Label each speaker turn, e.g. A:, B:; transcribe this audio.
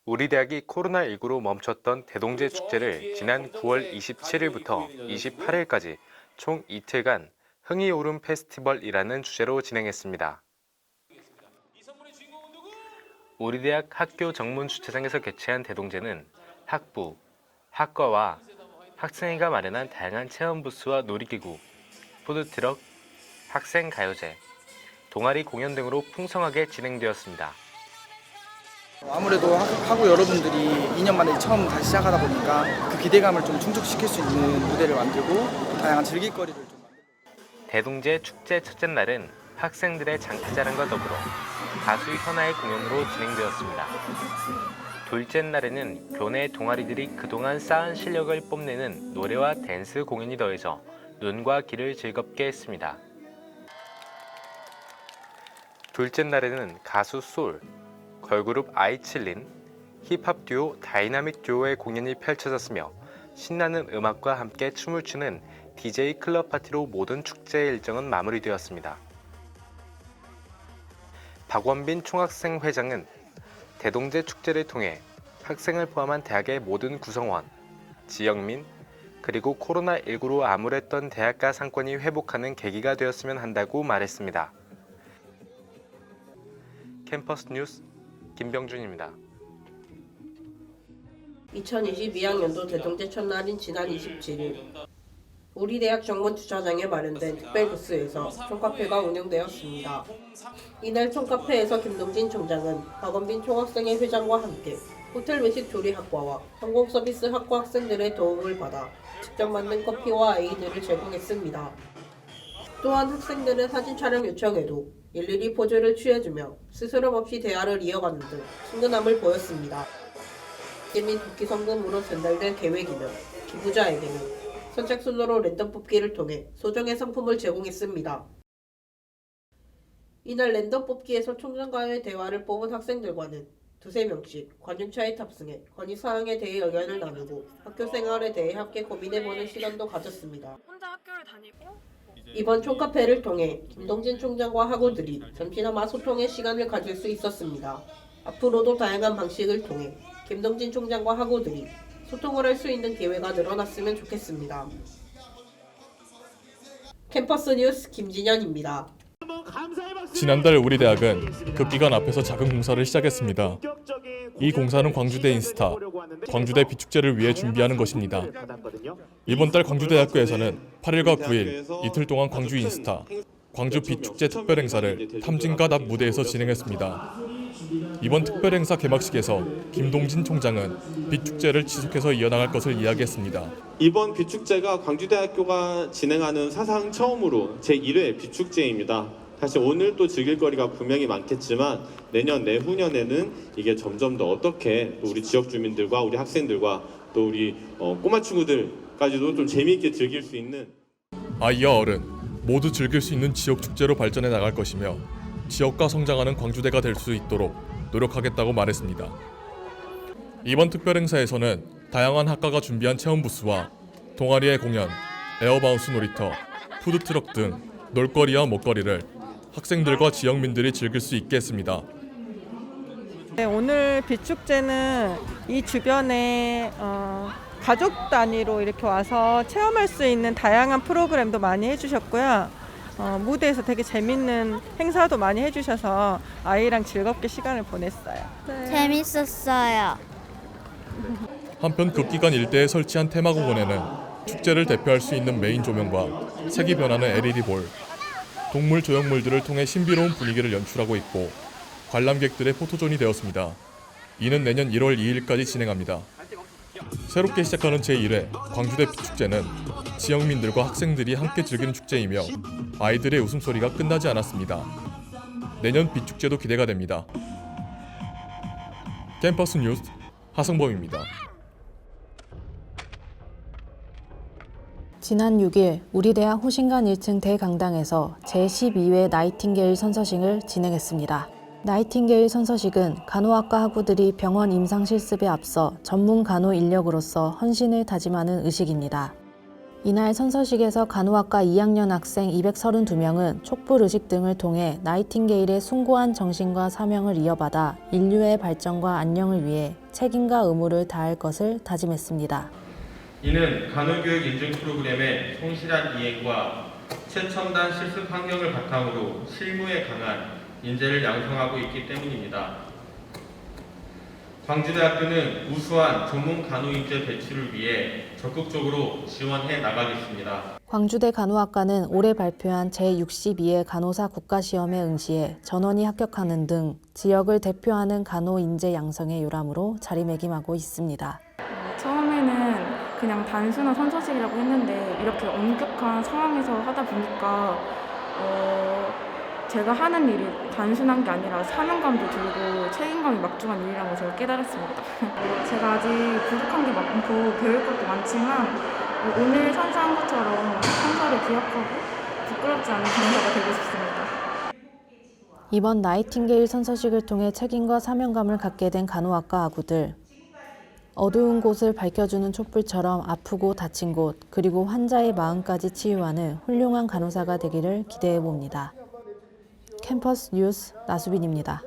A: 우리 대학이 코로나19로 멈췄던 대동제 축제를 지난 9월 27일부터 28일까지 총 이틀간 흥이 오름 페스티벌이라는 주제로 진행했습니다. 우리 대학 학교 정문 주차장에서 개최한 대동제는 학부, 학과와 학생회가 마련한 다양한 체험 부스와 놀이기구, 푸드트럭, 학생 가요제, 동아리 공연 등으로 풍성하게 진행되었습니다.
B: 아무래도 학우 여러분들이 2년 만에 처음 다시 시작하다 보니까 그 기대감을 좀 충족시킬 수 있는 무대를 만들고 다양한 즐길거리를 좀 만들고.
A: 대동제 축제 첫째 날은 학생들의 장기자랑과 더불어 가수 현아의 공연으로 진행되었습니다. 둘째 날에는 교내 동아리들이 그동안 쌓은 실력을 뽐내는 노래와 댄스 공연이 더해져 눈과 귀를 즐겁게 했습니다. 둘째 날에는 가수 솔, 걸그룹 아이칠린, 힙합 듀오 다이나믹 듀오의 공연이 펼쳐졌으며 신나는 음악과 함께 춤을 추는 DJ 클럽 파티로 모든 축제 일정은 마무리되었습니다. 박원빈 총학생 회장은 대동제 축제를 통해 학생을 포함한 대학의 모든 구성원, 지역민, 그리고 코로나19로 암울했던 대학가 상권이 회복하는 계기가 되었으면 한다고 말했습니다. 캠퍼스 뉴스 김병준입니다.
C: 2022학년도 대동제 첫날인 지난 27일 우리 대학 정문 주차장에 마련된 특별부스에서 총카페가 운영되었습니다. 이날 총카페에서 김동진 총장은 박원빈 총학생회 회장과 함께 호텔 외식 조리학과와 항공서비스 학과 학생들의 도움을 받아 직접 만든 커피와 에이드를 제공했습니다. 또한 학생들은 사진 촬영 요청에도 일일이 포즈를 취해주며 스스럼 없이 대화를 이어가는 등 친근함을 보였습니다. 민 국기 성금으로 전달될 계획이며 기부자에게는 선착순으로 랜덤 뽑기를 통해 소정의 상품을 제공했습니다. 이날 랜덤 뽑기에서 총장과의 대화를 뽑은 학생들과는 두세 명씩 관중차에 탑승해 건의사항에 대해 의견을 나누고 학교 생활에 대해 함께 고민해보는 시간도 가졌습니다.
D: 혼자 학교를 다니고
C: 이번 총카페를 통해 김동진 총장과 학우들이 잠시나마 소통의 시간을 가질 수 있었습니다. 앞으로도 다양한 방식을 통해 김동진 총장과 학우들이 소통을 할 수 있는 기회가 늘어났으면 좋겠습니다. 캠퍼스 뉴스 김진현입니다.
E: 지난달 우리 대학은 급기관 앞에서 작은 공사를 시작했습니다. 이 공사는 광주대 인스타, 광주대 비축제를 위해 준비하는 것입니다. 이번 달 광주대학교에서는 8일과 9일 이틀 동안 광주 인스타, 광주 비축제 특별행사를 탐진갓 앞 무대에서 진행했습니다. 이번 특별행사 개막식에서 김동진 총장은 비축제를 지속해서 이어나갈 것을 이야기했습니다.
F: 이번 비축제가 광주대학교가 진행하는 사상 처음으로 제1회 비축제입니다. 사실 오늘 또 즐길 거리가 분명히 많겠지만 내년 내후년에는 이게 점점 더 어떻게 또 우리 지역 주민들과 우리 학생들과 또 우리 꼬마 친구들까지도 좀 재미있게 즐길 수 있는
E: 아이와 어른 모두 즐길 수 있는 지역 축제로 발전해 나갈 것이며 지역과 성장하는 광주대가 될 수 있도록 노력하겠다고 말했습니다. 이번 특별 행사에서는 다양한 학과가 준비한 체험 부스와 동아리의 공연, 에어바운스 놀이터, 푸드트럭 등 놀거리와 먹거리를 학생들과 지역민들이 즐길 수 있게 했습니다.
G: 네, 오늘 비축제는 이 주변에 가족 단위로 이렇게 와서 체험할 수 있는 다양한 프로그램도 많이 해주셨고요. 무대에서 되게 재밌는 행사도 많이 해주셔서 아이랑 즐겁게 시간을 보냈어요. 네.
H: 재밌었어요.
E: 한편 급기관 일대에 설치한 테마공원에는 축제를 대표할 수 있는 메인 조명과 색이 변하는 LED볼, 동물 조형물들을 통해 신비로운 분위기를 연출하고 있고 관람객들의 포토존이 되었습니다. 이는 내년 1월 2일까지 진행합니다. 새롭게 시작하는 제1회 광주대 비축제는 지역민들과 학생들이 함께 즐기는 축제이며 아이들의 웃음소리가 끝나지 않았습니다. 내년 비축제도 기대가 됩니다. 캠퍼스 뉴스 하성범입니다.
I: 지난 6일 우리 대학 호신관 1층 대강당에서 제12회 나이팅게일 선서식을 진행했습니다. 나이팅게일 선서식은 간호학과 학우들이 병원 임상 실습에 앞서 전문 간호 인력으로서 헌신을 다짐하는 의식입니다. 이날 선서식에서 간호학과 2학년 학생 232명은 촛불의식 등을 통해 나이팅게일의 숭고한 정신과 사명을 이어받아 인류의 발전과 안녕을 위해 책임과 의무를 다할 것을 다짐했습니다.
F: 이는 간호교육 인증 프로그램의 성실한 이행과 최첨단 실습 환경을 바탕으로 실무에 강한 인재를 양성하고 있기 때문입니다. 광주대학교는 우수한 전문 간호인재 배출을 위해 적극적으로 지원해 나가겠습니다.
I: 광주대 간호학과는 올해 발표한 제62회 간호사 국가시험에 응시해 전원이 합격하는 등 지역을 대표하는 간호 인재 양성의 요람으로 자리매김하고 있습니다.
D: 처음에는 그냥 단순한 선서식이라고 했는데 이렇게 엄격한 상황에서 하다 보니까 제가 하는 일이 단순한 게 아니라 사명감도 들고 책임감이 막중한 일이라는 걸 제가 깨달았습니다. 제가 아직 부족한 게 많고 배울 것도 많지만 오늘 선서한 것처럼 선서를 기억하고 부끄럽지 않은 간호사가 되고 싶습니다.
I: 이번 나이팅게일 선서식을 통해 책임과 사명감을 갖게 된 간호학과 아구들. 어두운 곳을 밝혀주는 촛불처럼 아프고 다친 곳, 그리고 환자의 마음까지 치유하는 훌륭한 간호사가 되기를 기대해 봅니다. 캠퍼스 뉴스 나수빈입니다.